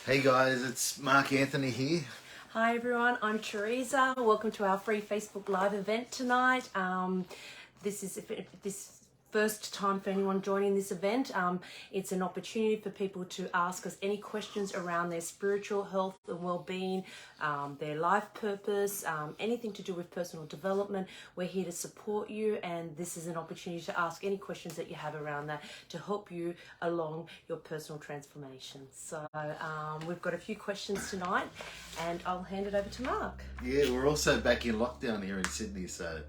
Hey guys, it's Mark Anthony here. Hi everyone, I'm Teresa. Welcome to our free Facebook Live event tonight. This is this first time for anyone joining this event. It's an opportunity for people to ask us any questions around their spiritual health and well-being, their life purpose, anything to do with personal development. We're here to support you, and this is an opportunity to ask any questions that you have around that to help you along your personal transformation. So we've got a few questions tonight, and I'll hand it over to Mark. Yeah, we're also back in lockdown here in Sydney, so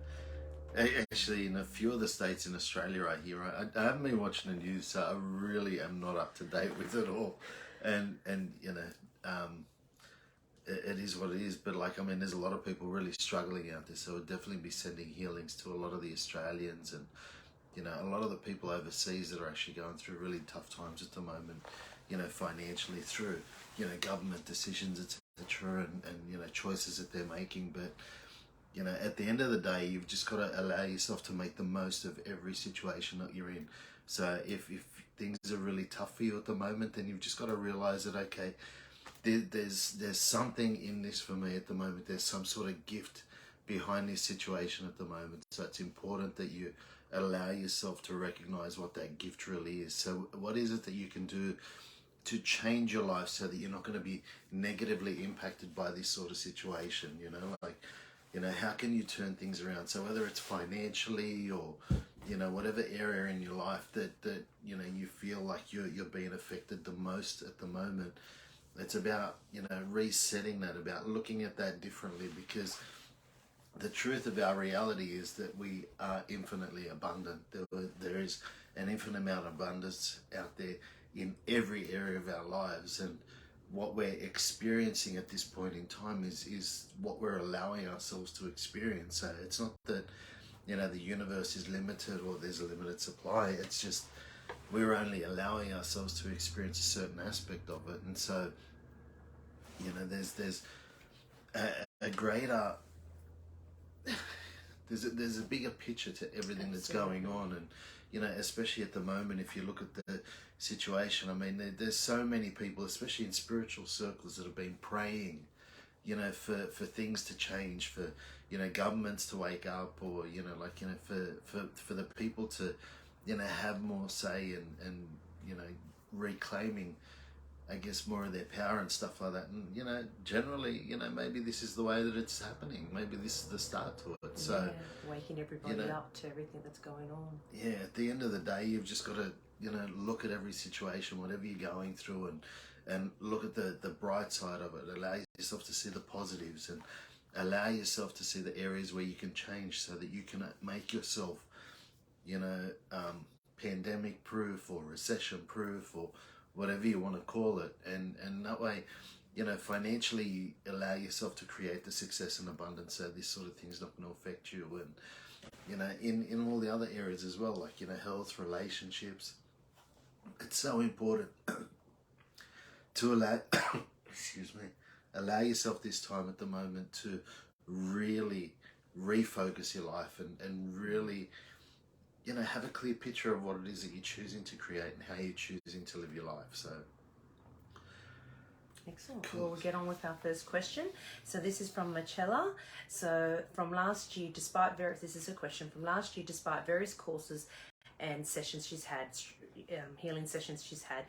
actually in a few of the states in Australia right here. I haven't been watching the news, so I really am not up to date with it all. And you know, it is what it is. But like, I mean, there's a lot of people really struggling out there, so we'll definitely be sending healings to a lot of the Australians and a lot of the people overseas that are actually going through really tough times at the moment, financially through, government decisions, etc. and choices that they're making. But, at the end of the day, you've just got to allow yourself to make the most of every situation that you're in. So if things are really tough for you at the moment, then you've just got to realize that, okay, there's something in this for me at the moment. There's some sort of gift behind this situation at the moment. So it's important that you allow yourself to recognize what that gift really is. So what is it that you can do to change your life so that you're not going to be negatively impacted by this sort of situation? How can you turn things around? So whether it's financially or whatever area in your life that you feel like you're being affected the most at the moment, it's about resetting that, about looking at that differently, because the truth of our reality is that we are infinitely abundant. There is an infinite amount of abundance out there in every area of our lives, and what we're experiencing at this point in time is what we're allowing ourselves to experience. So it's not that the universe is limited or there's a limited supply. It's just we're only allowing ourselves to experience a certain aspect of it. And so there's a greater there's a bigger picture to everything that's going on. And especially at the moment, if you look at the situation, I mean, there's so many people, especially in spiritual circles, that have been praying for things to change, for governments to wake up, or for the people to have more say and reclaiming, I guess, more of their power and stuff like that. And generally, maybe this is the way that it's happening. Maybe this is the start to it. So waking everybody up to everything that's going on. Yeah, at the end of the day, you've just got to look at every situation, whatever you're going through, and look at the bright side of it. Allow yourself to see the positives, and allow yourself to see the areas where you can change, so that you can make yourself pandemic proof or recession proof, or whatever you want to call it. And that way, financially, allow yourself to create the success and abundance, so this sort of thing's not going to affect you. And in all the other areas as well, like health, relationships, it's so important to allow allow yourself this time at the moment to really refocus your life, and really have a clear picture of what it is that you're choosing to create and how you're choosing to live your life. So excellent. Cool. Well, we'll get on with our first question. So this is from Michela. So from last year, this is a question from last year, despite various courses and sessions she's had, healing sessions she's had,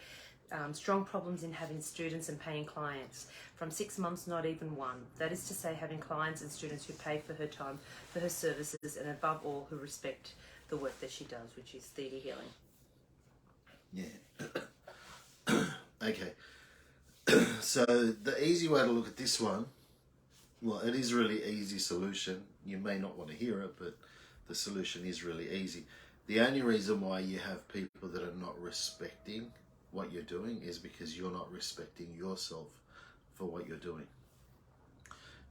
strong problems in having students and paying clients. From 6 months, not even one. That is to say, having clients and students who pay for her time, for her services, and above all, who respect the work that she does, which is Theta Healing. Yeah. Okay. So the easy way to look at this one, well, it is really easy solution. You may not want to hear it, but the solution is really easy. The only reason why you have people that are not respecting what you're doing is because you're not respecting yourself for what you're doing.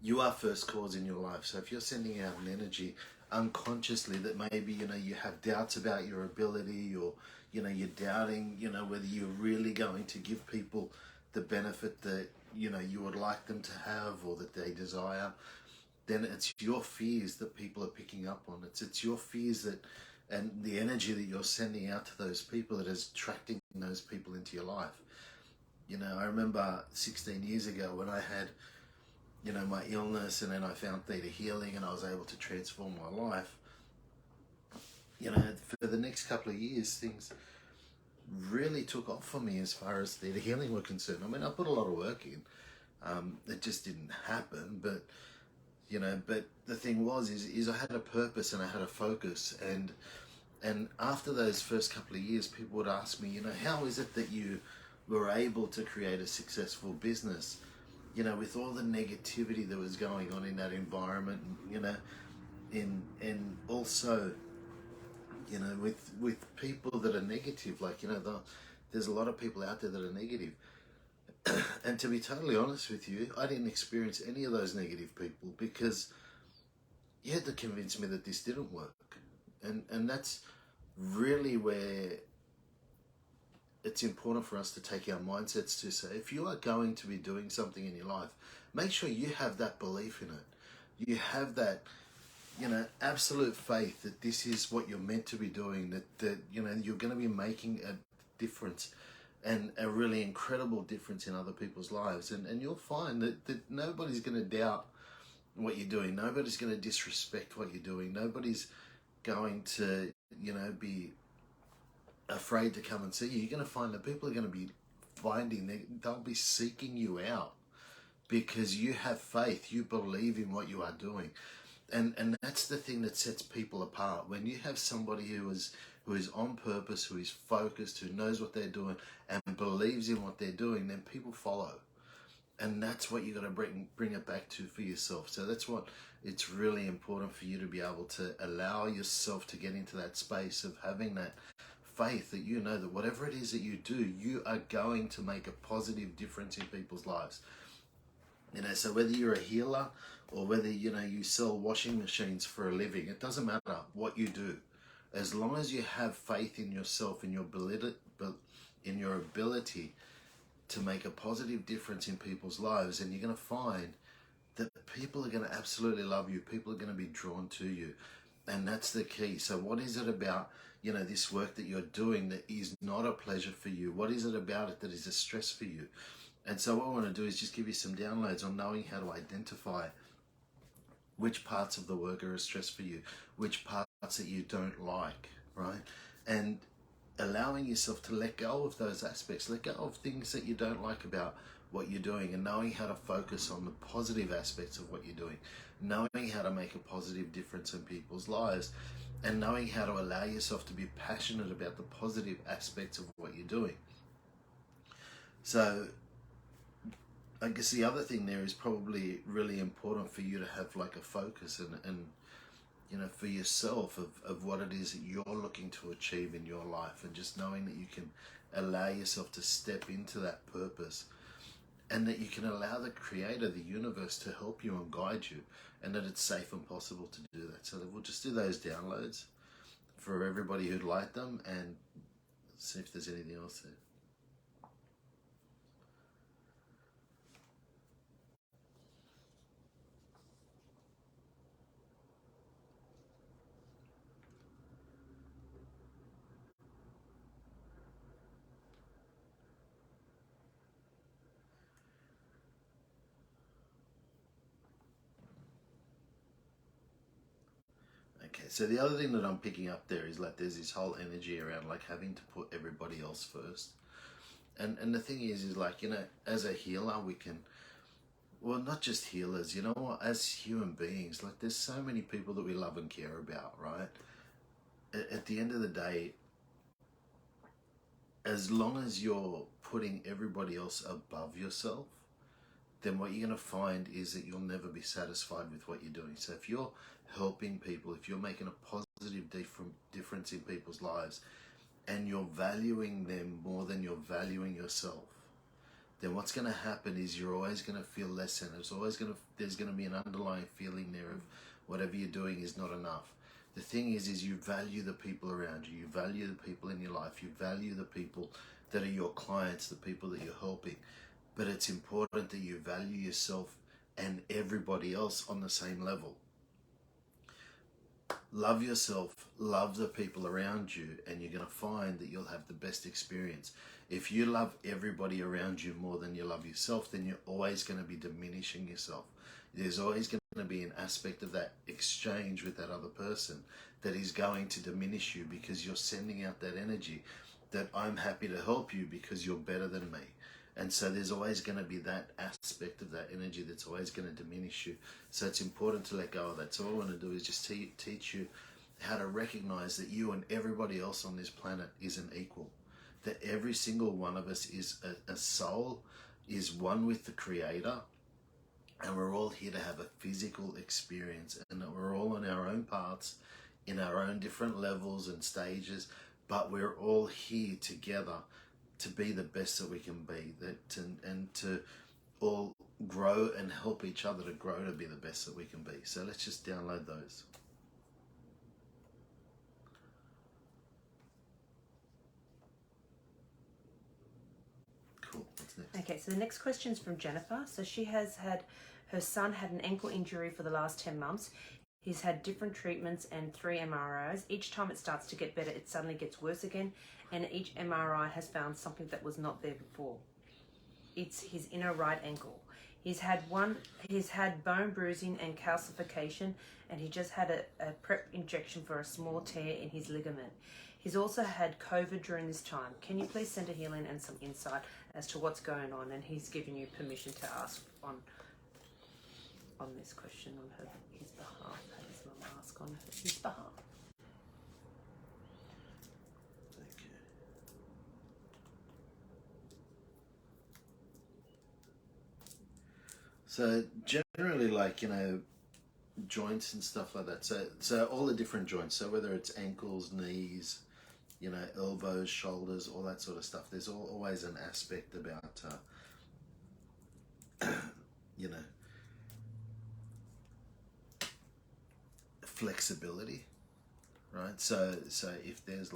You are first cause in your life. So if you're sending out an energy unconsciously that maybe you have doubts about your ability, or you're doubting whether you're really going to give people the benefit that you would like them to have, or that they desire, then it's your fears that people are picking up on. It's your fears that, and the energy that you're sending out to those people, that is attracting those people into your life. You know, I remember 16 years ago when I had, you know, my illness, and then I found Theta Healing, and I was able to transform my life. You know, for the next couple of years, things really took off for me as far as Theta Healing were concerned. I mean, I put a lot of work in. It just didn't happen, but you know, but the thing was, is I had a purpose and I had a focus, and after those first couple of years, people would ask me, you know, how is it that you were able to create a successful business, you know, with all the negativity that was going on in that environment, you know, and also, you know, with people that are negative, like, you know, there's a lot of people out there that are negative. And to be totally honest with you, I didn't experience any of those negative people, because you had to convince me that this didn't work. And that's really where it's important for us to take our mindsets to say, if you are going to be doing something in your life, make sure you have that belief in it. You have that, you know, absolute faith that this is what you're meant to be doing, that you know, you're going to be making a difference, and a really incredible difference in other people's lives. And you'll find that nobody's going to doubt what you're doing. Nobody's going to disrespect what you're doing. Nobody's going to, you know, be afraid to come and see you. You're going to find that people are going to be they'll be seeking you out, because you have faith, you believe in what you are doing. And that's the thing that sets people apart. When you have somebody who is on purpose, who is focused, who knows what they're doing and believes in what they're doing, then people follow. And that's what you got to bring it back to for yourself. So that's what it's really important for you to be able to allow yourself to get into that space of having that faith, that you know that whatever it is that you do, you are going to make a positive difference in people's lives. You know, so whether you're a healer or whether, you know, you sell washing machines for a living, it doesn't matter what you do. As long as you have faith in yourself, in your ability to make a positive difference in people's lives, and you're going to find that people are going to absolutely love you. People are going to be drawn to you. And that's the key. So what is it about, you know, this work that you're doing that is not a pleasure for you? What is it about it that is a stress for you? And so what I want to do is just give you some downloads on knowing how to identify which parts of the work are a stress for you, which parts that you don't like, right? And allowing yourself to let go of those aspects, let go of things that you don't like about what you're doing, and knowing how to focus on the positive aspects of what you're doing, knowing how to make a positive difference in people's lives, and knowing how to allow yourself to be passionate about the positive aspects of what you're doing. So I guess the other thing there is probably really important for you to have like a focus and you know, for yourself of what it is that you're looking to achieve in your life, and just knowing that you can allow yourself to step into that purpose, and that you can allow the creator, the universe, to help you and guide you, and that it's safe and possible to do that. So that we'll just do those downloads for everybody who'd like them, and see if there's anything else there. Okay, so the other thing that I'm picking up there is like there's this whole energy around like having to put everybody else first. And the thing is like, you know, as a healer, we can, well, not just healers, you know what, as human beings, like there's so many people that we love and care about, right? At the end of the day, as long as you're putting everybody else above yourself, then what you're going to find is that you'll never be satisfied with what you're doing. So if you're helping people, if you're making a positive difference in people's lives, and you're valuing them more than you're valuing yourself, then what's going to happen is you're always going to feel less than. There's going to be an underlying feeling there of whatever you're doing is not enough. The thing is you value the people around you. You value the people in your life. You value the people that are your clients, the people that you're helping. But it's important that you value yourself and everybody else on the same level. love yourself, love the people around you, and you're going to find that you'll have the best experience. If you love everybody around you more than you love yourself, then you're always going to be diminishing yourself. There's always going to be an aspect of that exchange with that other person that is going to diminish you, because you're sending out that energy that I'm happy to help you because you're better than me. And so there's always going to be that aspect of that energy that's always going to diminish you. So it's important to let go of that. So all I want to do is just teach you how to recognize that you and everybody else on this planet is an equal. That every single one of us is a soul, is one with the Creator. And we're all here to have a physical experience. And that we're all on our own paths, in our own different levels and stages. But we're all here together to be the best that we can be, and to all grow and help each other to grow to be the best that we can be. So let's just download those. Cool. What's next? Okay, so the next question is from Jennifer. So she has had, her son had an ankle injury for the last 10 months. He's had different treatments and 3 MRIs. Each time it starts to get better, it suddenly gets worse again. And each MRI has found something that was not there before. It's his inner right ankle. He's had bone bruising and calcification, and he just had a prep injection for a small tear in his ligament. He's also had COVID during this time. Can you please send a healing and some insight as to what's going on? And he's given you permission to ask on this question on his behalf. His mum ask on his behalf. So generally, like, joints and stuff like that. So all the different joints. So whether it's ankles, knees, elbows, shoulders, all that sort of stuff. There's always an aspect about, flexibility, right? So if there's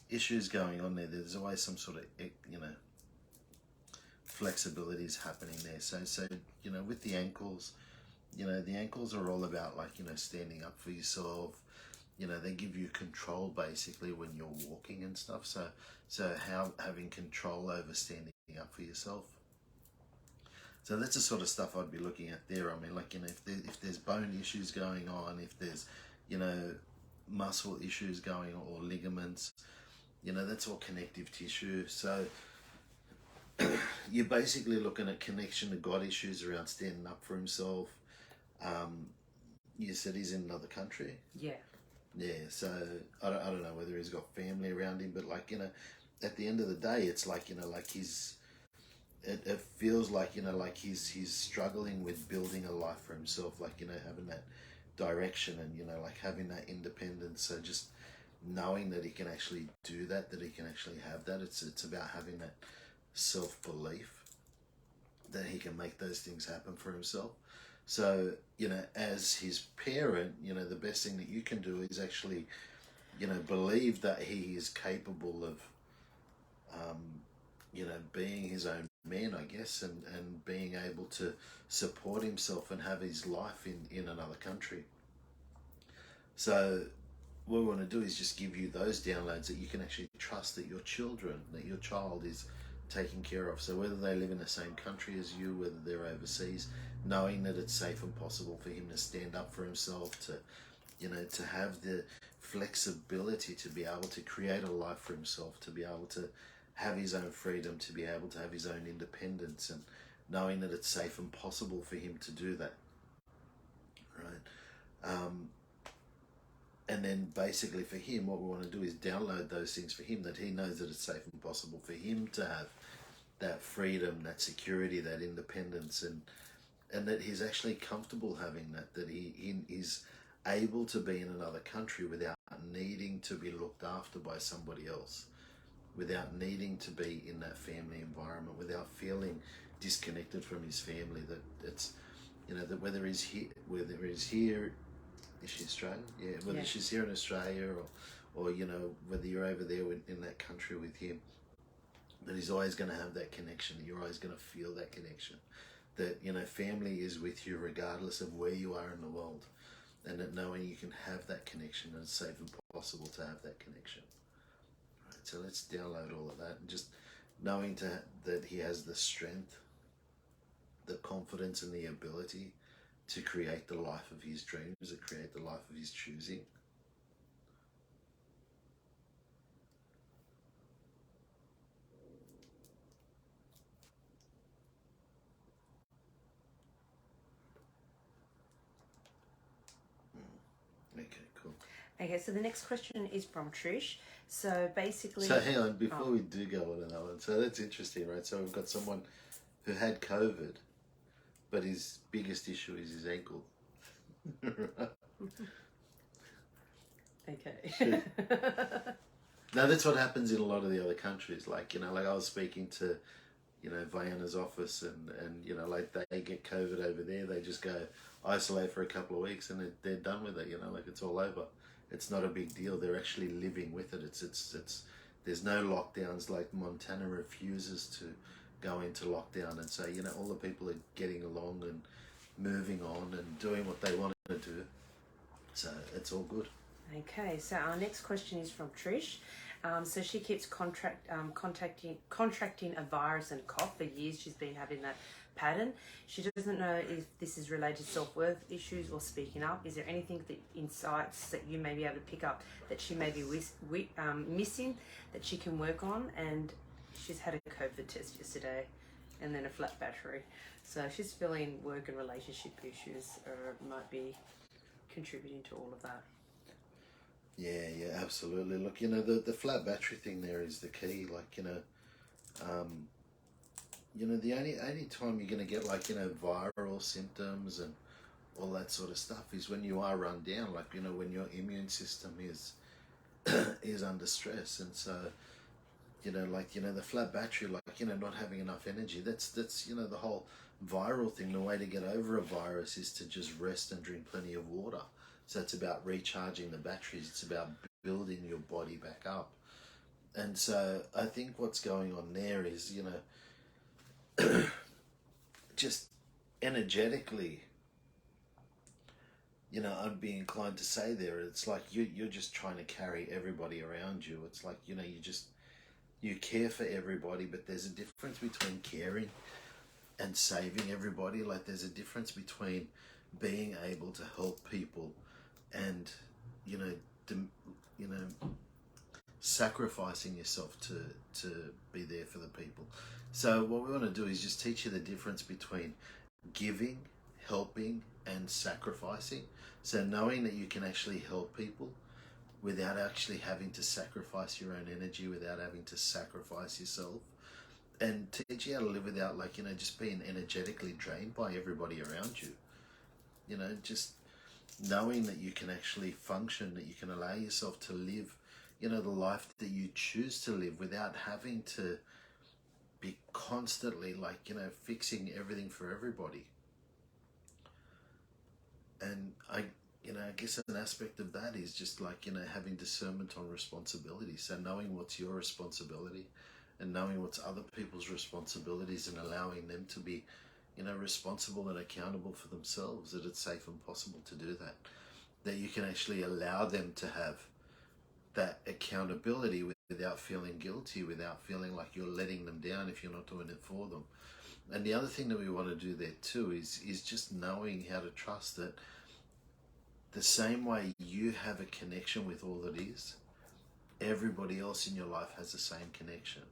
issues going on there, there's always some sort of, flexibilities happening there. So with the ankles, the ankles are all about standing up for yourself. They give you control basically when you're walking and stuff. So having control over standing up for yourself. So that's the sort of stuff I'd be looking at there. I mean, if there's bone issues going on, if there's muscle issues going on, or ligaments, that's all connective tissue. So you're basically looking at connection to God issues around standing up for himself. You said he's in another country? Yeah. Yeah, so I don't know whether he's got family around him, but at the end of the day, it's it feels like he's struggling with building a life for himself, having that direction and having that independence. So just knowing that he can actually do that he can actually have that. It's about having that self-belief that he can make those things happen for himself. So as his parent, the best thing that you can do is actually believe that he is capable of being his own man, I guess, and being able to support himself and have his life in another country. So what we want to do is just give you those downloads that you can actually trust that your child is taken care of. So whether they live in the same country as you, whether they're overseas, knowing that it's safe and possible for him to stand up for himself, to have the flexibility to be able to create a life for himself, to be able to have his own freedom, to be able to have his own independence, and knowing that it's safe and possible for him to do that, right? And then basically for him, what we want to do is download those things for him, that he knows that it's safe and possible for him to have that freedom, that security, that independence, and that he's actually comfortable having that he is able to be in another country without needing to be looked after by somebody else, without needing to be in that family environment, without feeling disconnected from his family. That it's, that whether he's here, is she Australian? Yeah, whether she's here in Australia or whether you're over there in that country with him, that he's always going to have that connection, that you're always going to feel that connection, that family is with you regardless of where you are in the world. and that knowing you can have that connection, and it's safe and possible to have that connection. Right, so let's download all of that, and just knowing that he has the strength, the confidence, and the ability to create the life of his dreams, to create the life of his choosing. Okay, cool. Okay, so the next question is from Trish. So basically... So hang on, before we do go on that one, so that's interesting, right? So we've got someone who had COVID, but his biggest issue is his ankle. Okay. Now that's what happens in a lot of the other countries. Like, like I was speaking to, Vianna's office, and like they get COVID over there, they just go isolate for a couple of weeks and they're done with it. Like it's all over. It's not a big deal. They're actually living with it. It's there's no lockdowns. Like Montana refuses to go into lockdown, and so all the people are getting along and moving on and doing what they want to do. So it's all good. Okay, so our next question is from Trish. So she keeps contracting a virus and cough for years. She's been having that pattern. She doesn't know if this is related to self-worth issues or speaking up. Is there anything insights that you may be able to pick up that she may be missing that she can work on? And she's had a COVID test yesterday and then a flat battery. So she's feeling work and relationship issues might be contributing to all of that. Yeah, absolutely. Look, the flat battery thing there is the key. Like, the only time you're going to get like, viral symptoms and all that sort of stuff is when you are run down, like, when your immune system is is under stress. And so, the flat battery, like, not having enough energy, that's the whole viral thing. The way to get over a virus is to just rest and drink plenty of water. So it's about recharging the batteries. It's about building your body back up. And so I think what's going on there is, just energetically, I'd be inclined to say there, it's like you're just trying to carry everybody around you. It's like, you care for everybody, but there's a difference between caring and saving everybody. Like there's a difference between being able to help people and sacrificing yourself to be there for the people. So what we want to do is just teach you the difference between giving, helping, and sacrificing. So knowing that you can actually help people without actually having to sacrifice your own energy, without having to sacrifice yourself, and teach you how to live without, like, just being energetically drained by everybody around you. Just knowing that you can actually function, that you can allow yourself to live, the life that you choose to live without having to be constantly, like, fixing everything for everybody. And I guess an aspect of that is just like, having discernment on responsibility. So knowing what's your responsibility and knowing what's other people's responsibilities and allowing them to be, responsible and accountable for themselves, that it's safe and possible to do that. That you can actually allow them to have that accountability without feeling guilty, without feeling like you're letting them down if you're not doing it for them. And the other thing that we want to do there too is just knowing how to trust that the same way you have a connection with all that is, everybody else in your life has the same connection.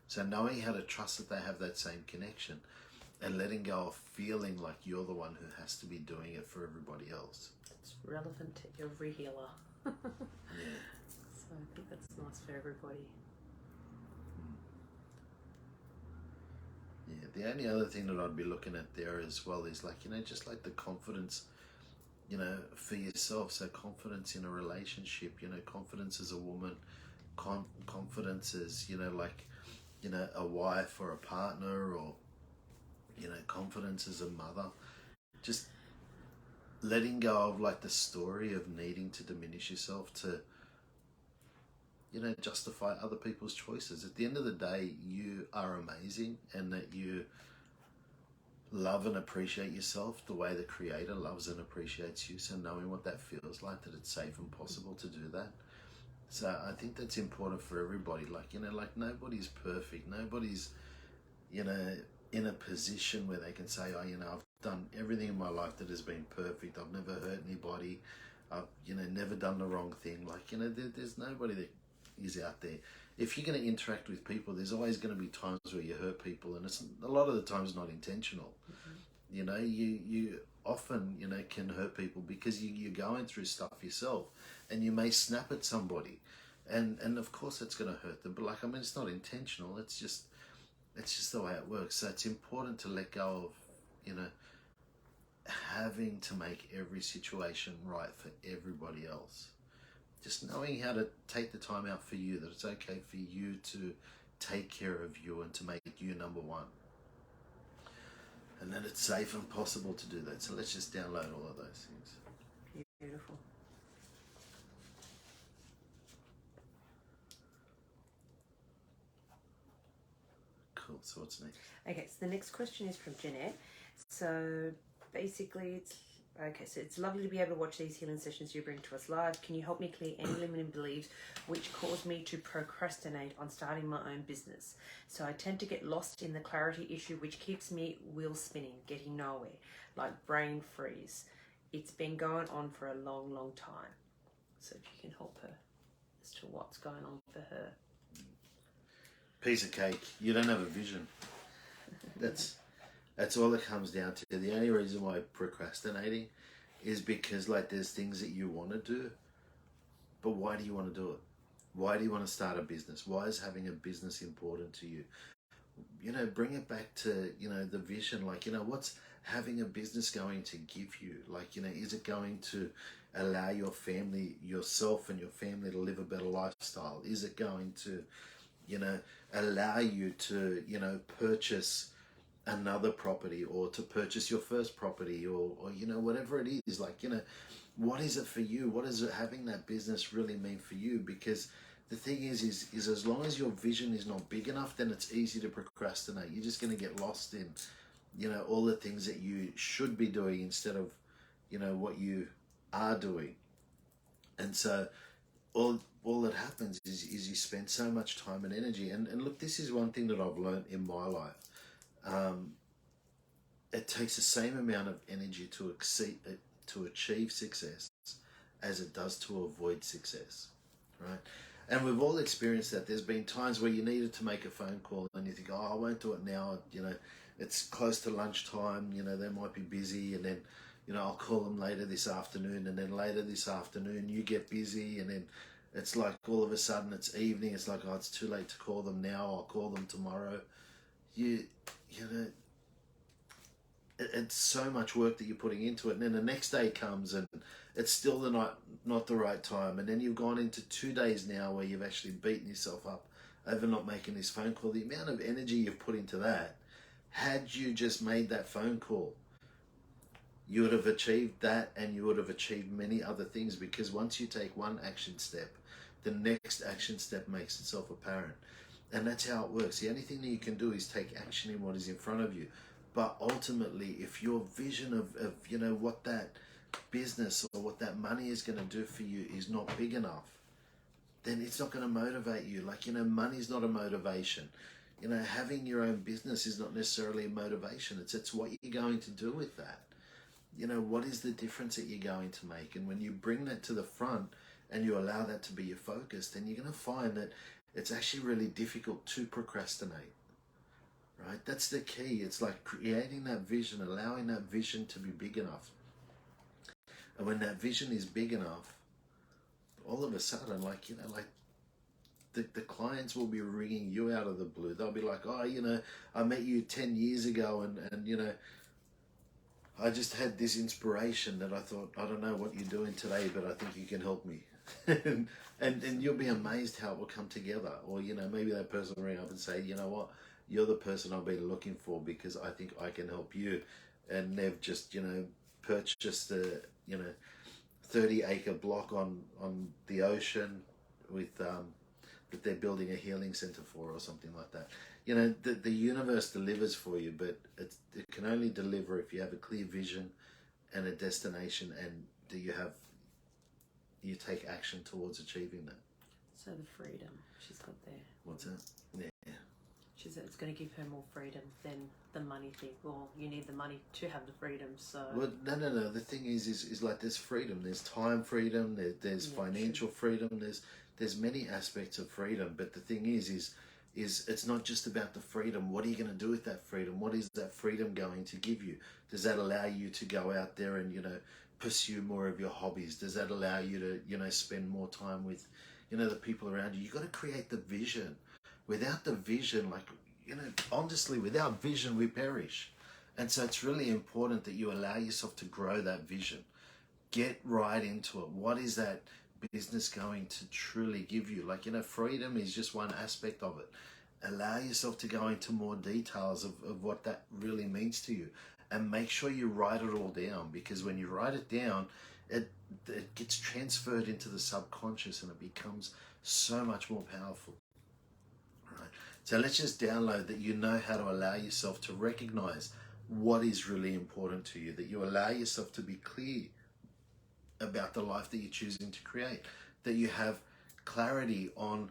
So knowing how to trust that they have that same connection and letting go of feeling like you're the one who has to be doing it for everybody else. It's relevant to every healer. Yeah. So I think that's nice for everybody. Yeah, the only other thing that I'd be looking at there as well is, like, just like the confidence, for yourself. So confidence in a relationship, confidence as a woman, confidence as, a wife or a partner, or, confidence as a mother. Just letting go of, like, the story of needing to diminish yourself to, justify other people's choices. At the end of the day, you are amazing, and that you love and appreciate yourself the way the Creator loves and appreciates you. So knowing what that feels like, that it's safe and possible to do that. So I think that's important for everybody. Like, like nobody's perfect. Nobody's, in a position where they can say, oh, I've done everything in my life that has been perfect. I've never hurt anybody. I've, never done the wrong thing. Like, there's nobody that is out there. If you're going to interact with people, there's always going to be times where you hurt people, and it's a lot of the times not intentional. You often, can hurt people because you're going through stuff yourself, and you may snap at somebody, and of course it's going to hurt them. But like, it's not intentional. It's just the way it works. So it's important to let go of, having to make every situation right for everybody else. Just knowing how to take the time out for you, that it's okay for you to take care of you and to make you number one. And then it's safe and possible to do that. So let's just download all of those things. Beautiful. Cool. So what's next? Okay, so the next question is from Jeanette. So basically it's lovely to be able to watch these healing sessions you bring to us live. Can you help me clear any limiting beliefs which cause me to procrastinate on starting my own business? So I tend to get lost in the clarity issue, which keeps me wheel spinning, getting nowhere, like brain freeze. It's been going on for a long, long time. So if you can help her as to what's going on for her. Piece of cake. You don't have a vision. That's all it comes down to. The only reason why procrastinating is because, like, there's things that you want to do, but why do you want to do it? Why do you want to start a business? Why is having a business important to you? Bring it back to, the vision. Like, what's having a business going to give you? Like, is it going to allow yourself and your family to live a better lifestyle? Is it going to, allow you to, purchase another property, or to purchase your first property, or whatever it is? Like, what is it for you? What does having that business really mean for you? Because the thing is as long as your vision is not big enough, then it's easy to procrastinate. You're just going to get lost in, all the things that you should be doing instead of, what you are doing. And so all that happens is you spend so much time and energy. And look, this is one thing that I've learned in my life. It takes the same amount of energy to achieve success as it does to avoid success, right? And we've all experienced that. There's been times where you needed to make a phone call and you think, oh, I won't do it now. It's close to lunchtime. They might be busy, and then, I'll call them later this afternoon, and then later this afternoon you get busy, and then it's like all of a sudden it's evening. It's like, oh, it's too late to call them now. I'll call them tomorrow. It's so much work that you're putting into it, and then the next day comes and it's still not the right time, and then you've gone into 2 days now where you've actually beaten yourself up over not making this phone call. The amount of energy you've put into that, had you just made that phone call, you would have achieved that, and you would have achieved many other things, because once you take one action step, the next action step makes itself apparent. And that's how it works. The only thing that you can do is take action in what is in front of you. But ultimately, if your vision of what that business or what that money is going to do for you is not big enough, then it's not going to motivate you. Like, money's not a motivation. Having your own business is not necessarily a motivation. It's what you're going to do with that. What is the difference that you're going to make? And when you bring that to the front and you allow that to be your focus, then you're going to find that it's actually really difficult to procrastinate. Right? That's the key. It's like creating that vision, allowing that vision to be big enough. And when that vision is big enough, all of a sudden, the clients will be ringing you out of the blue. They'll be like, oh, I met you 10 years ago, and I just had this inspiration that I thought, I don't know what you're doing today, but I think you can help me. and you'll be amazed how it will come together. Or, maybe that person will ring up and say, you know what? You're the person I've been looking for, because I think I can help you. And they've just, purchased a, 30-acre block on the ocean with that they're building a healing center for, or something like that. you know, the universe delivers for you, but it can only deliver if you have a clear vision and a destination, and that you take action towards achieving that. So the freedom she's got there. What's that? Yeah. She said it's going to give her more freedom than the money thing. Well, you need the money to have the freedom, so... Well, no. The thing is like there's freedom. There's time freedom. There's financial freedom. There's many aspects of freedom. But the thing is it's not just about the freedom. What are you going to do with that freedom? What is that freedom going to give you? Does that allow you to go out there and, you know, pursue more of your hobbies? Does that allow you to, you know, spend more time with, you know, the people around you? You got to create the vision. Without the vision, like, you know, honestly, without vision, we perish. And so it's really important that you allow yourself to grow that vision. Get right into it. What is that business going to truly give you? Like, you know, freedom is just one aspect of it. Allow yourself to go into more details of what that really means to you. And make sure you write it all down, because when you write it down, it gets transferred into the subconscious and it becomes so much more powerful. Right. So let's just download that you know how to allow yourself to recognize what is really important to you, that you allow yourself to be clear about the life that you're choosing to create, that you have clarity on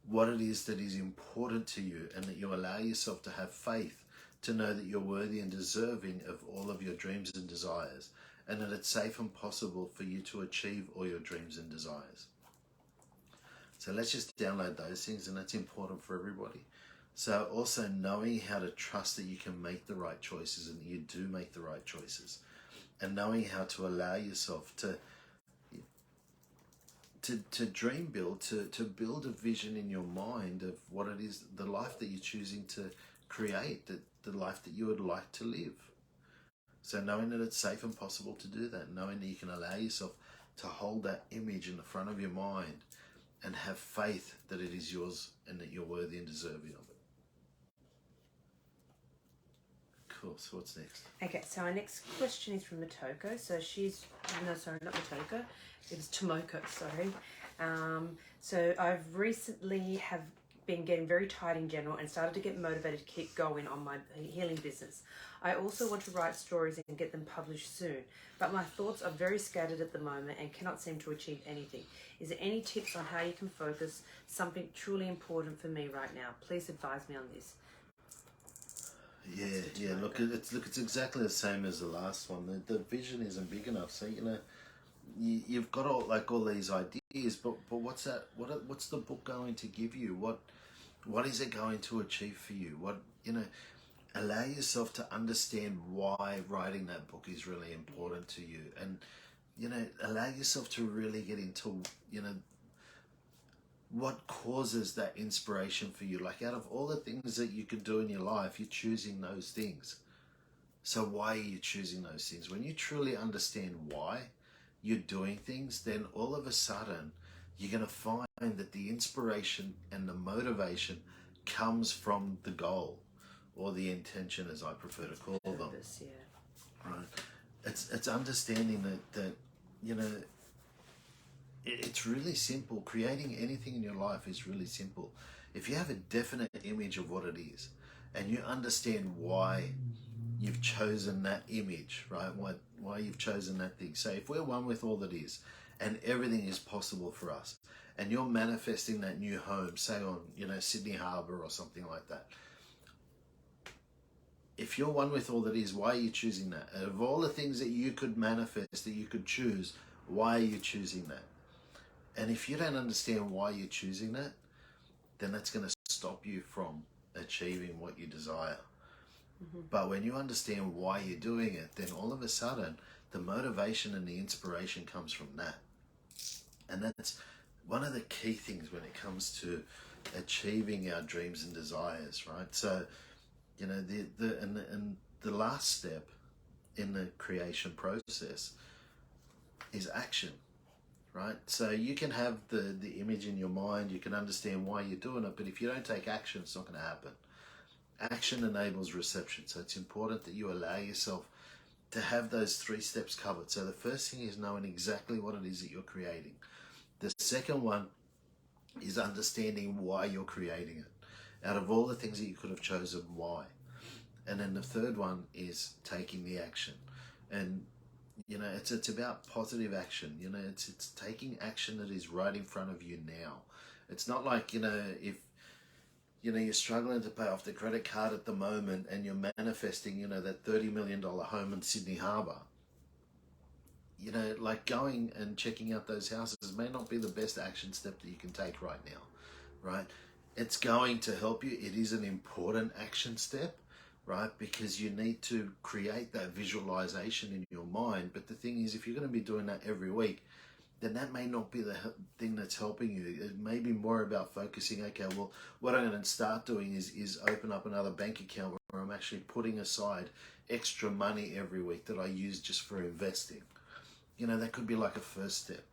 what it is that is important to you, and that you allow yourself to have faith to know that you're worthy and deserving of all of your dreams and desires, and that it's safe and possible for you to achieve all your dreams and desires. So let's just download those things, and that's important for everybody. So also knowing how to trust that you can make the right choices, and that you do make the right choices, and knowing how to allow yourself to dream build, to build a vision in your mind of what it is, the life that you're choosing to create, the life that you would like to live. So knowing that it's safe and possible to do that, knowing that you can allow yourself to hold that image in the front of your mind and have faith that it is yours and that you're worthy and deserving of it. Cool, so what's next? Okay, so our next question is from Motoko. So she's, no, sorry, not Motoko. It was Tomoko, sorry. So I've recently have been getting very tired in general and started to get motivated to keep going on my healing business. I also want to write stories and get them published soon, but my thoughts are very scattered at the moment and cannot seem to achieve anything. Is there any tips on how you can focus something truly important for me right now? Please advise me on this. Yeah. Look, it's exactly the same as the last one. The vision isn't big enough. So, you know, you've got all these ideas, but what's that? What's the book going to give you? What is it going to achieve for you? What, you know, allow yourself to understand why writing that book is really important to you, and, you know, allow yourself to really get into, you know, what causes that inspiration for you. Like, out of all the things that you could do in your life, you're choosing those things. So why are you choosing those things? When you truly understand why you're doing things, then all of a sudden you're going to find that the inspiration and the motivation comes from the goal, or the intention, as I prefer to call them. Yeah. Right. It's understanding that you know, it's really simple. Creating anything in your life is really simple. If you have a definite image of what it is, and you understand why you've chosen that image, right? Why you've chosen that thing. So if we're one with all that is, and everything is possible for us, and you're manifesting that new home, say on, you know, Sydney Harbour or something like that. If you're one with all that is, why are you choosing that? Out of all the things that you could manifest, that you could choose, why are you choosing that? And if you don't understand why you're choosing that, then that's going to stop you from achieving what you desire. Mm-hmm. But when you understand why you're doing it, then all of a sudden the motivation and the inspiration comes from that. And that's one of the key things when it comes to achieving our dreams and desires, right? So, you know, the last step in the creation process is action, right? So you can have the image in your mind, you can understand why you're doing it, but if you don't take action, it's not going to happen. Action enables reception. So it's important that you allow yourself to have those 3 steps covered. So the first thing is knowing exactly what it is that you're creating. The second one is understanding why you're creating it. Out of all the things that you could have chosen, why? And then the third one is taking the action. And it's about positive action. It's taking action that is right in front of you now. It's not like, if you're struggling to pay off the credit card at the moment and you're manifesting, that $30 million home in Sydney Harbour. Like going and checking out those houses may not be the best action step that you can take right now, right? It's going to help you. It is an important action step, right? Because you need to create that visualization in your mind. But the thing is, if you're going to be doing that every week, then that may not be the thing that's helping you. It may be more about focusing, okay, well, what I'm going to start doing is open up another bank account where I'm actually putting aside extra money every week that I use just for investing. That could be like a first step.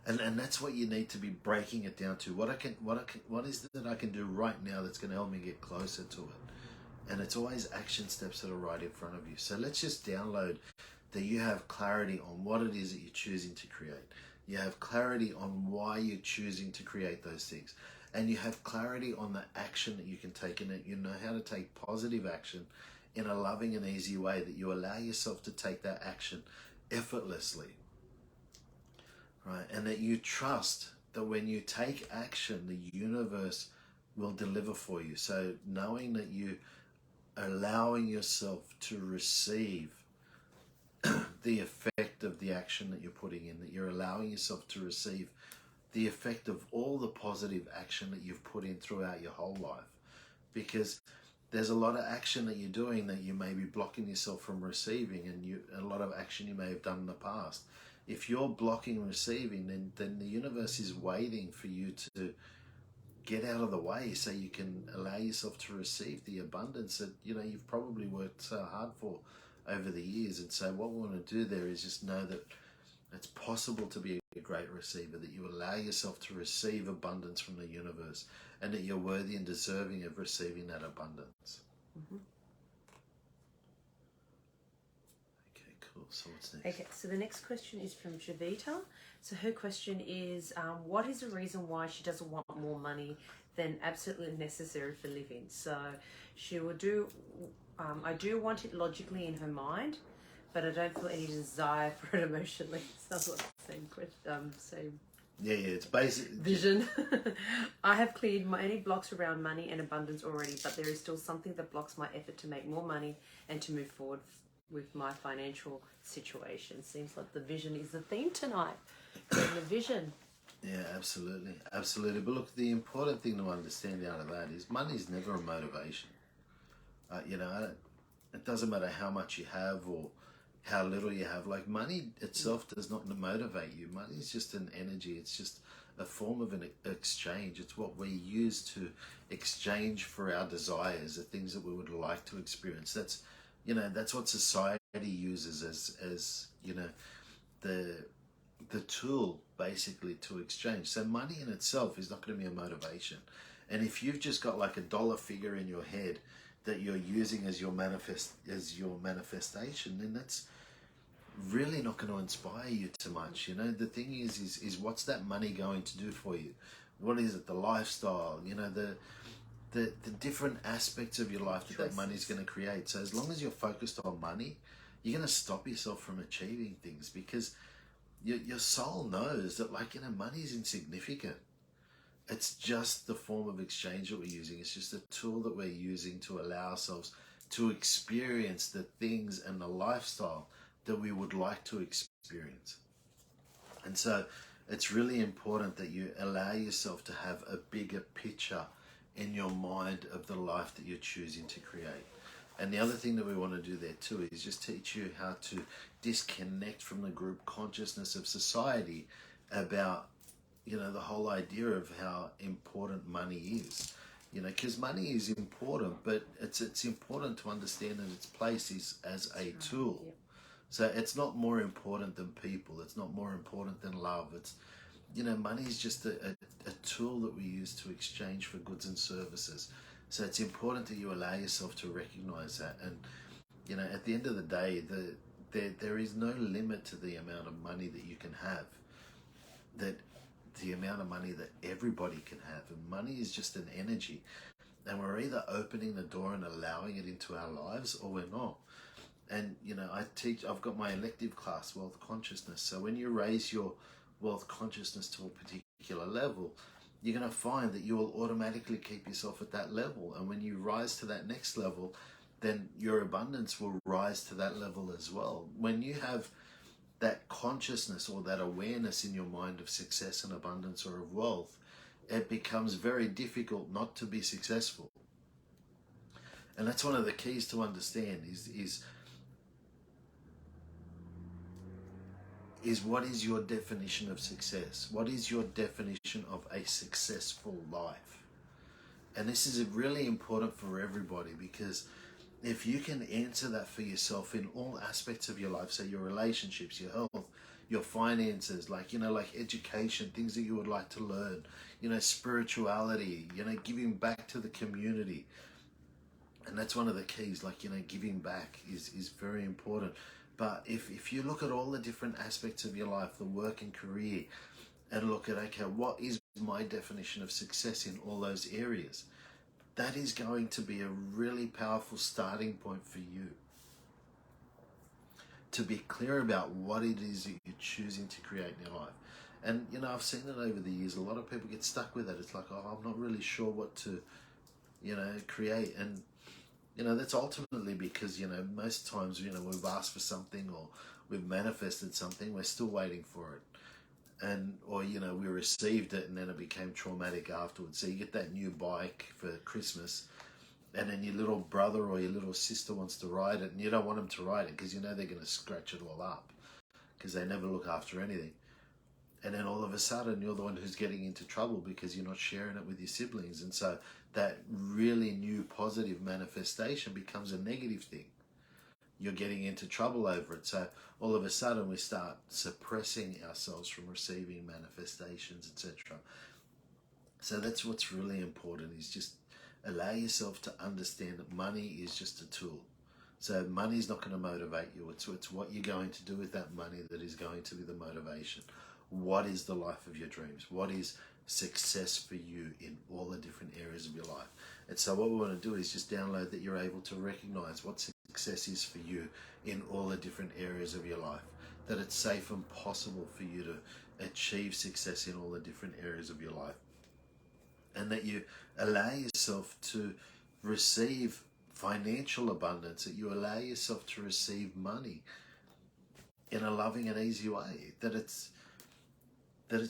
And that's what you need to be breaking it down to. What is it that I can do right now that's going to help me get closer to it? And it's always action steps that are right in front of you. So let's just download that you have clarity on what it is that you're choosing to create. You have clarity on why you're choosing to create those things. And you have clarity on the action that you can take, and that you know how to take positive action in a loving and easy way, that you allow yourself to take that action effortlessly, right? And that you trust that when you take action, the universe will deliver for you. So knowing that you are allowing yourself to receive the effect of the action that you're putting in, that you're allowing yourself to receive the effect of all the positive action that you've put in throughout your whole life. Because there's a lot of action that you're doing that you may be blocking yourself from receiving, and a lot of action you may have done in the past. If you're blocking receiving, then the universe is waiting for you to get out of the way so you can allow yourself to receive the abundance that you've probably worked so hard for over the years. And so what we want to do there is just know that it's possible to be a great receiver, that you allow yourself to receive abundance from the universe, and that you're worthy and deserving of receiving that abundance. Mm-hmm. Okay, cool. So what's next? Okay, so the next question is from Javita. So her question is, what is the reason why she doesn't want more money than absolutely necessary for living? So she will do, I do want it logically in her mind, but I don't feel any desire for it emotionally. Sounds like the same question, same. Yeah, it's basic Vision. I have cleared any blocks around money and abundance already, but there is still something that blocks my effort to make more money and to move forward with my financial situation. Seems like the vision is the theme tonight. Getting the vision. Yeah, absolutely. Absolutely. But look, the important thing to understand out of that is money is never a motivation. It doesn't matter how much you have or how little you have. Like, money itself does not motivate you. Money is just an energy. It's just a form of an exchange. It's what we use to exchange for our desires, the things that we would like to experience. That's what society uses as the tool basically to exchange. So money in itself is not going to be a motivation. And if you've just got like a dollar figure in your head that you're using as your manifestation, then that's really not going to inspire you too much. The thing is what's that money going to do for you? What is it? The lifestyle, the different aspects of your life that money is going to create. So as long as you're focused on money, you're going to stop yourself from achieving things, because your soul knows that money is insignificant. It's just the form of exchange that we're using. It's just a tool that we're using to allow ourselves to experience the things and the lifestyle that we would like to experience. And so it's really important that you allow yourself to have a bigger picture in your mind of the life that you're choosing to create. And the other thing that we want to do there too is just teach you how to disconnect from the group consciousness of society about the whole idea of how important money is. Because money is important, but it's important to understand that its place is as a tool. Yep. So it's not more important than people. It's not more important than love. It's money is just a tool that we use to exchange for goods and services. So it's important that you allow yourself to recognize that. And at the end of the day, there is no limit to the amount of money that you can have. That the amount of money that everybody can have. And money is just an energy. And we're either opening the door and allowing it into our lives, or we're not. And, you know, I've got my elective class, Wealth Consciousness. So when you raise your wealth consciousness to a particular level, you're going to find that you will automatically keep yourself at that level. And when you rise to that next level, then your abundance will rise to that level as well. When you have that consciousness or that awareness in your mind of success and abundance or of wealth, it becomes very difficult not to be successful. And that's one of the keys to understand is what is your definition of success? What is your definition of a successful life? And this is really important for everybody, because if you can answer that for yourself in all aspects of your life, so your relationships, your health, your finances, like, you know, like education, things that you would like to learn, you know, spirituality, you know, giving back to the community. And that's one of the keys, like, you know, giving back is very important. But if you look at all the different aspects of your life, the work and career, and look at, okay, what is my definition of success in all those areas? That is going to be a really powerful starting point for you. To be clear about what it is that you're choosing to create in your life. And, you know, I've seen it over the years. A lot of people get stuck with it. It's like, oh, I'm not really sure what to, you know, create. And, you know, that's ultimately because, you know, most times, you know, we've asked for something or we've manifested something, we're still waiting for it. And, or, you know, we received it and then it became traumatic afterwards. So you get that new bike for Christmas, and then your little brother or your little sister wants to ride it, and you don't want them to ride it because you know they're going to scratch it all up because they never look after anything. And then all of a sudden you're the one who's getting into trouble because you're not sharing it with your siblings. And so that really new positive manifestation becomes a negative thing. You're getting into trouble over it. So all of a sudden we start suppressing ourselves from receiving manifestations, etc. So that's what's really important, is just allow yourself to understand that money is just a tool. So money is not going to motivate you. It's what you're going to do with that money that is going to be the motivation. What is the life of your dreams? What is success for you in all the different areas of your life? And so what we want to do is just download that you're able to recognize what success is for you in all the different areas of your life. That it's safe and possible for you to achieve success in all the different areas of your life. And that you allow yourself to receive financial abundance, that you allow yourself to receive money in a loving and easy way, that it's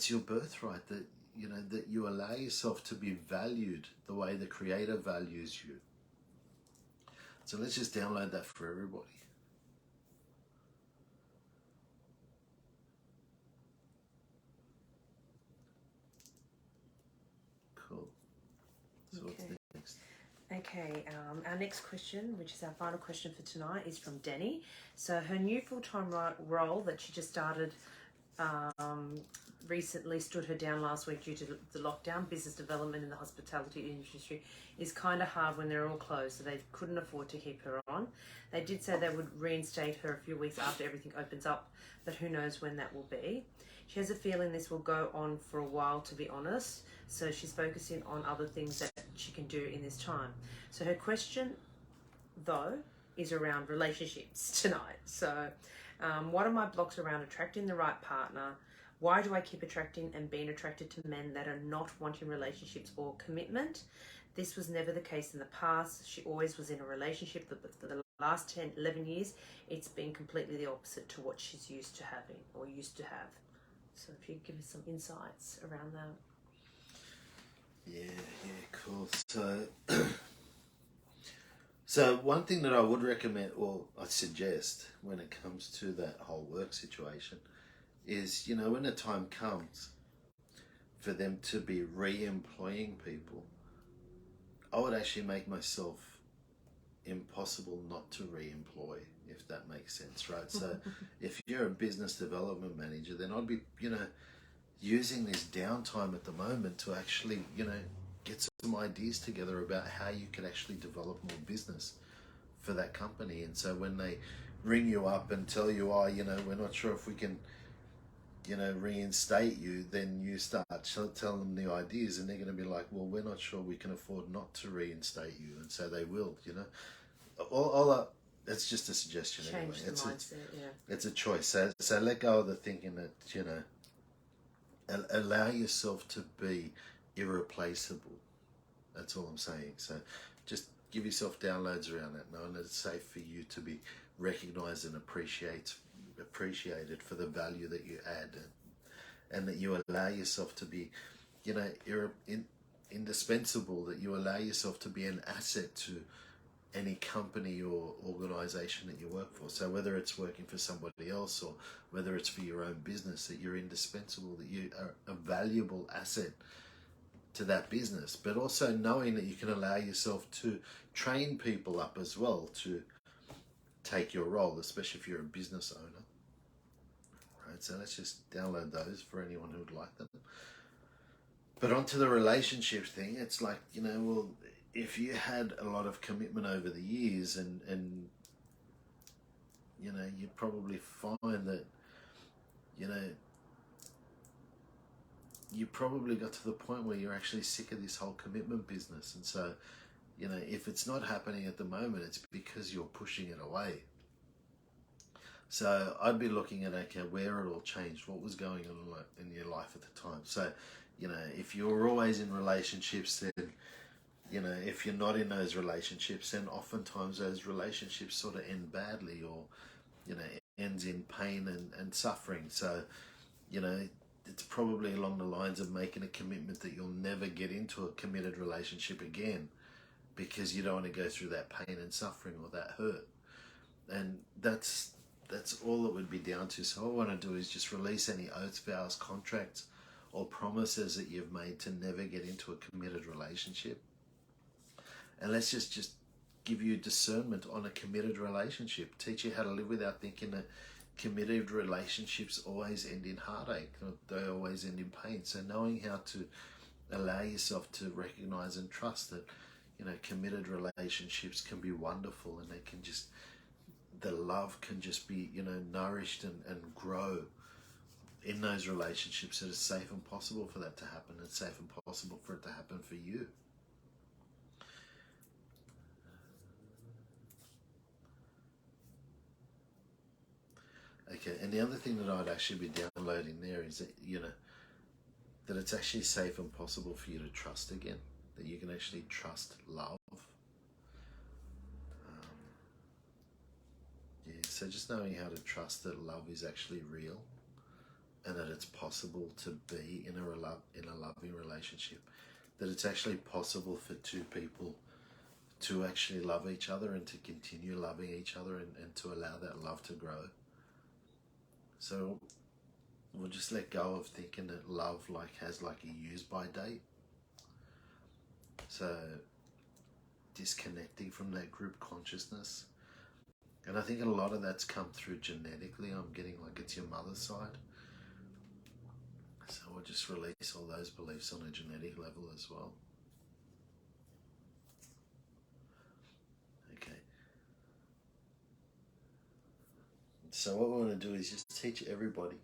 your birthright, that, you know, that you allow yourself to be valued the way the Creator values you. So let's just download that for everybody. Cool. So what's next? Okay, our next question, which is our final question for tonight, is from Denny. So her new full-time role that she just started recently stood her down last week due to the lockdown. Business development in the hospitality industry is kind of hard when they're all closed, so they couldn't afford to keep her on. They did say they would reinstate her a few weeks after everything opens up, but who knows when that will be. She has a feeling this will go on for a while, to be honest, so she's focusing on other things that she can do in this time. So her question, though, is around relationships tonight. So what are my blocks around attracting the right partner? Why do I keep attracting and being attracted to men that are not wanting relationships or commitment? This was never the case in the past. She always was in a relationship, but for the last 10, 11 years, it's been completely the opposite to what she's used to having or used to have. So if you could give us some insights around that. Yeah, cool. So one thing that I would recommend, or I suggest, when it comes to that whole work situation, is, you know, when the time comes for them to be re-employing people, I would actually make myself impossible not to re-employ, if that makes sense, right? So if you're a business development manager, then I'd be, you know, using this downtime at the moment to actually, you know, get some ideas together about how you could actually develop more business for that company. And so when they ring you up and tell you, oh, you know, we're not sure if we can reinstate you, then you start telling them the ideas, and they're going to be like, well, we're not sure we can afford not to reinstate you, and so they will. It's just a suggestion. Change anyway. the mindset. It's a choice. So let go of the thinking that allow yourself to be irreplaceable. That's all I'm saying. So just give yourself downloads around that, knowing that it's safe for you to be recognized and appreciated for the value that you add, and that you allow yourself to be, indispensable, that you allow yourself to be an asset to any company or organization that you work for. So whether it's working for somebody else or whether it's for your own business, that you're indispensable, that you are a valuable asset to that business, but also knowing that you can allow yourself to train people up as well to take your role, especially if you're a business owner. Right, so let's just download those for anyone who would like them. But onto the relationship thing, it's like, well, if you had a lot of commitment over the years and you'd probably find that, you probably got to the point where you're actually sick of this whole commitment business. And so, if it's not happening at the moment, it's because you're pushing it away. So I'd be looking at, okay, where it all changed, what was going on in your life at the time. So, if you're always in relationships, then, if you're not in those relationships, then oftentimes those relationships sort of end badly, or, it ends in pain and suffering. So, it's probably along the lines of making a commitment that you'll never get into a committed relationship again, because you don't want to go through that pain and suffering or that hurt. And that's all it would be down to. So all I want to do is just release any oaths, vows, contracts, or promises that you've made to never get into a committed relationship. And let's just give you discernment on a committed relationship. Teach you how to live without thinking that committed relationships always end in heartache. They always end in pain. So knowing how to allow yourself to recognize and trust that, committed relationships can be wonderful, and the love can just be, nourished and grow in those relationships. That it's safe and possible for that to happen. It's safe and possible for it to happen for you. Okay, and the other thing that I'd actually be downloading there is that, that it's actually safe and possible for you to trust again, that you can actually trust love. So just knowing how to trust that love is actually real, and that it's possible to be in a loving relationship, that it's actually possible for two people to actually love each other and to continue loving each other, and to allow that love to grow. So we'll just let go of thinking that love has a use-by date. So disconnecting from that group consciousness. And I think a lot of that's come through genetically. I'm getting like it's your mother's side. So we'll just release all those beliefs on a genetic level as well. Okay. So what we want to do is just teach everybody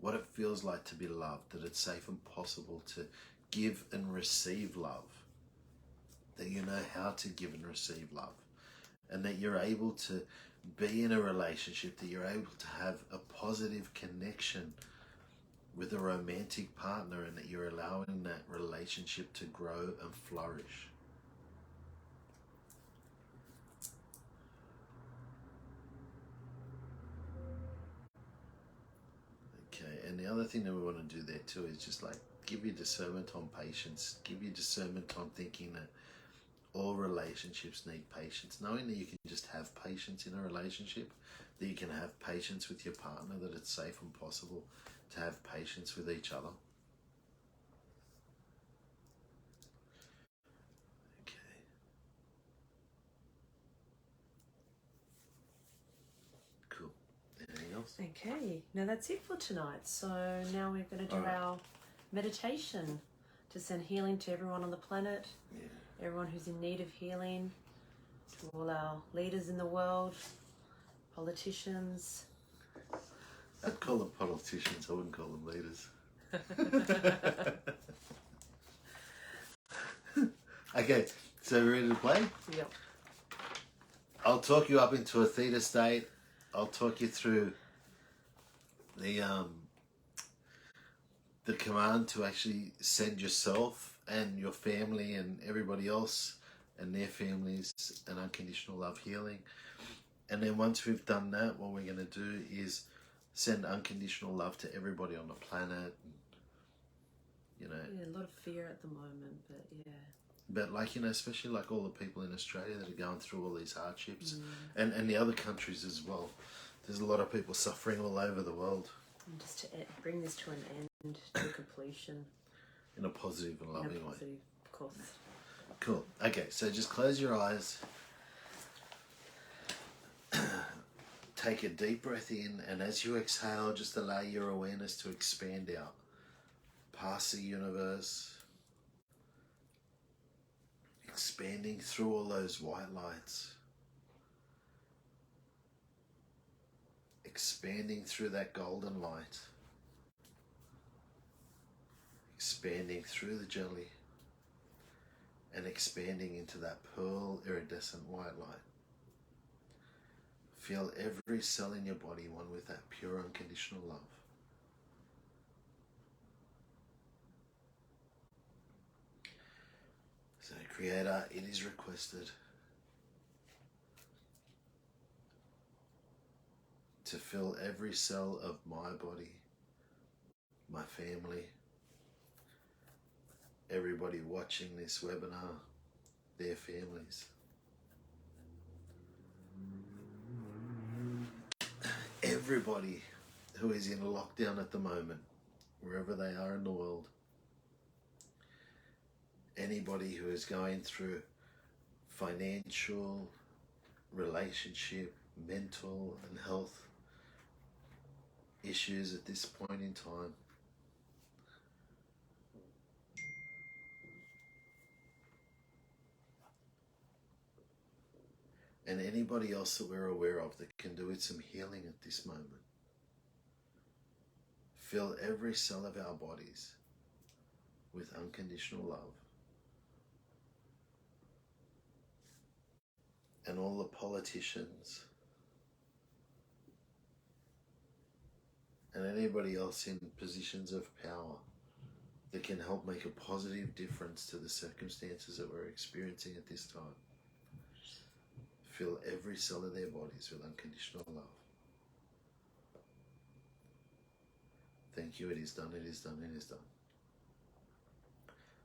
what it feels like to be loved, that it's safe and possible to give and receive love, that you know how to give and receive love, and that you're able to be in a relationship, that you're able to have a positive connection with a romantic partner, and that you're allowing that relationship to grow and flourish. Okay, and the other thing that we want to do there too is just like give you discernment on patience, give you discernment on thinking that all relationships need patience, knowing that you can just have patience in a relationship, that you can have patience with your partner, that it's safe and possible to have patience with each other. Okay. Cool. Anything else? Okay, now that's it for tonight. So now we're going to do our meditation to send healing to everyone on the planet, everyone who's in need of healing, to all our leaders in the world, politicians, I'd call them politicians, I wouldn't call them leaders. Okay, so ready to play? Yep. I'll talk you up into a theta state. I'll talk you through the command to actually send yourself and your family and everybody else and their families an unconditional love healing. And then once we've done that, what we're going to do is send unconditional love to everybody on the planet. You know, Yeah, a lot of fear at the moment, but yeah. But like, you know, especially like all the people in Australia that are going through all these hardships, and the other countries as well. There's a lot of people suffering all over the world. And just to bring this to an end, to completion. In a positive and loving way. Of course. Cool. Okay, so just close your eyes. Take a deep breath in, and as you exhale, just allow your awareness to expand out past the universe, expanding through all those white lights, expanding through that golden light, expanding through the jelly, and expanding into that pearl iridescent white light. Feel every cell in your body one with that pure unconditional love. So, Creator, it is requested to fill every cell of my body, my family, everybody watching this webinar, their families. Everybody who is in lockdown at the moment, wherever they are in the world, anybody who is going through financial, relationship, mental and health issues at this point in time, and anybody else that we're aware of that can do with some healing at this moment. Fill every cell of our bodies with unconditional love. And all the politicians and anybody else in positions of power that can help make a positive difference to the circumstances that we're experiencing at this time. Fill every cell of their bodies with unconditional love. Thank you, it is done, it is done, it is done.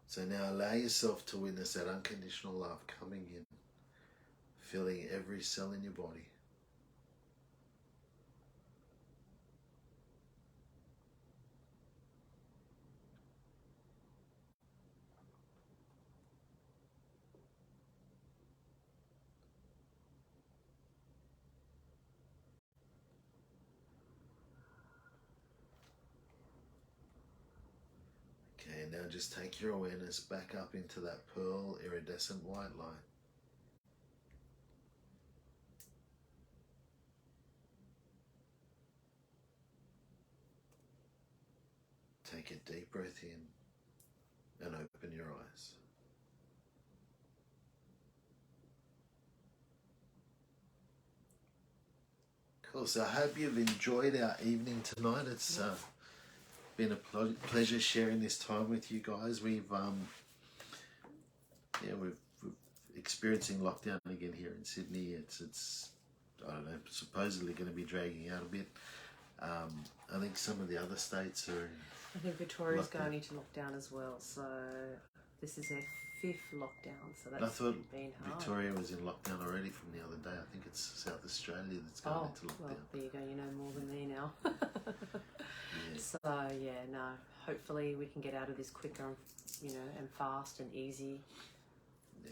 So now allow yourself to witness that unconditional love coming in, filling every cell in your body. Okay, now just take your awareness back up into that pearl iridescent white light. Take a deep breath in and open your eyes. Cool, so I hope you've enjoyed our evening tonight. It's been a pleasure sharing this time with you guys. We've experiencing lockdown again here in Sydney. It's I don't know, supposedly going to be dragging out a bit. I think some of the other states are. I think Victoria's going into lockdown as well. So this is their 5th lockdown. So that's I thought been hard. Victoria was in lockdown already from the other day. I think it's South Australia that's going into lockdown. Well, there you go. You know more than me now. Yeah. So yeah, no. Hopefully we can get out of this quicker, and fast and easy. Yeah.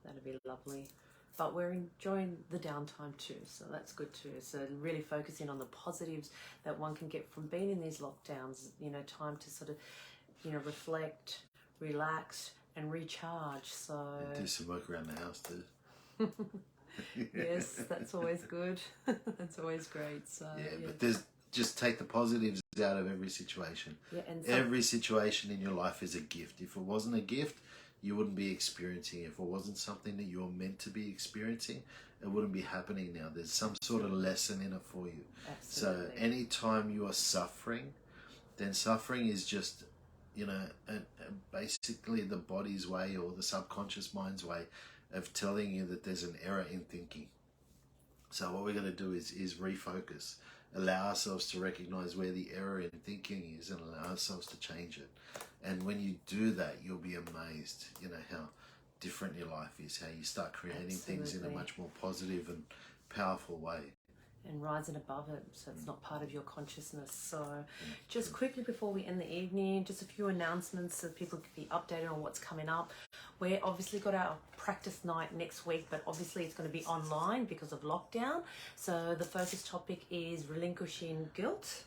That'd be lovely. But we're enjoying the downtime too, so that's good too. So really focusing on the positives that one can get from being in these lockdowns, time to sort of, reflect, relax and recharge. So And do some work around the house too. yes, that's always good. That's always great. So yeah, but there's just take the positives out of every situation. Yeah, and every situation in your life is a gift. If it wasn't a gift, you wouldn't be experiencing it. If it wasn't something that you're meant to be experiencing, it wouldn't be happening now. There's some sort of lesson in it for you. Absolutely. So anytime you are suffering, then suffering is just, you know, basically the body's way or the subconscious mind's way of telling you that there's an error in thinking. So what we're going to do is refocus, allow ourselves to recognize where the error in thinking is and allow ourselves to change it. And when you do that, you'll be amazed, you know, how different your life is, how you start creating things in a much more positive and powerful way. And rising above it, so it's not part of your consciousness. So just quickly before we end the evening, just a few announcements so people can be updated on what's coming up. We're obviously got our practice night next week, but obviously it's going to be online because of lockdown. So the focus topic is relinquishing guilt.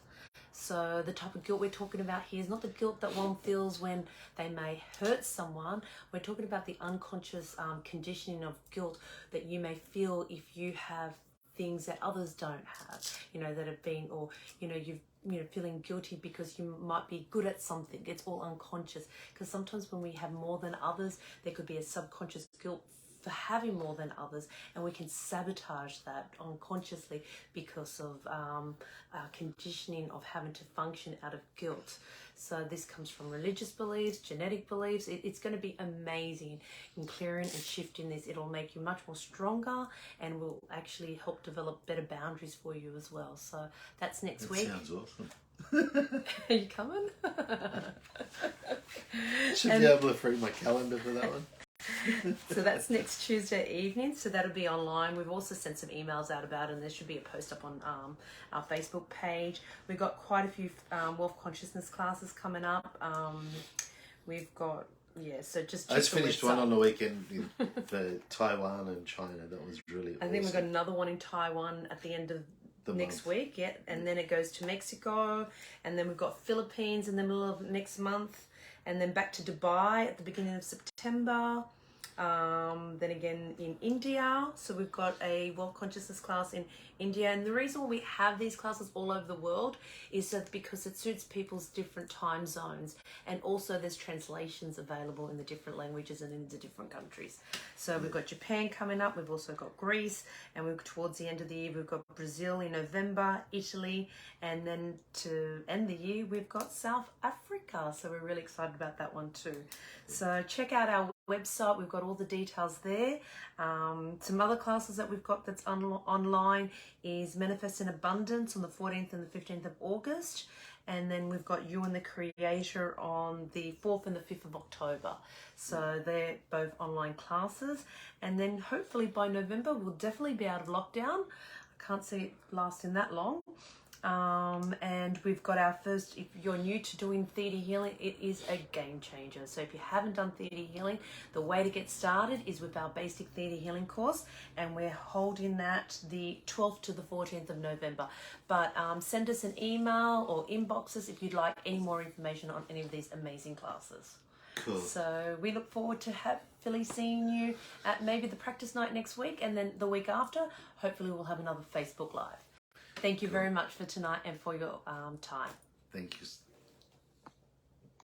So the type of guilt we're talking about here is not the guilt that one feels when they may hurt someone. We're talking about the unconscious conditioning of guilt that you may feel if you have things that others don't have, you know, that have been, or, you know, feeling guilty because you might be good at something. It's all unconscious, because sometimes when we have more than others, there could be a subconscious guilt for having more than others, and we can sabotage that unconsciously because of our conditioning of having to function out of guilt. So this comes from religious beliefs, genetic beliefs. It's going to be amazing in clearing and shifting this. It'll make you much more stronger and will actually help develop better boundaries for you as well. So that's next week. Sounds awesome. Are you coming? Should be able to free my calendar for that one. So that's next Tuesday evening, so that'll be online. We've also sent some emails out about it, and there should be a post up on our Facebook page. We've got quite a few wealth consciousness classes coming up. We've got, so just I just finished one on the weekend for Taiwan and China. That was really awesome. I think we've got another one in Taiwan at the end of next week, and then it goes to Mexico, and then we've got Philippines in the middle of next month, and then back to Dubai at the beginning of September. Then again in India, so we've got a wealth consciousness class in India, and the reason why we have these classes all over the world is that because it suits people's different time zones, and also there's translations available in the different languages and in the different countries. So we've got Japan coming up, we've also got Greece, and we're towards the end of the year we've got Brazil in November, Italy, and then to end the year we've got South Africa, so we're really excited about that one too. So check out our website, we've got all the details there. Some other classes that we've got that's online is Manifest in Abundance on the 14th and the 15th of August, and then we've got You and the Creator on the 4th and the 5th of October. So they're both online classes, and then hopefully by November we'll definitely be out of lockdown. I can't see it lasting that long. And we've got our first, if you're new to doing Theta Healing, it is a game changer. So if you haven't done Theta Healing, the way to get started is with our basic Theta Healing course, and we're holding that the 12th to the 14th of November. But send us an email or inbox us if you'd like any more information on any of these amazing classes. Cool. So we look forward to hopefully seeing you at maybe the practice night next week, and then the week after, hopefully we'll have another Facebook Live. Thank you very much for tonight and for your time. Thank you.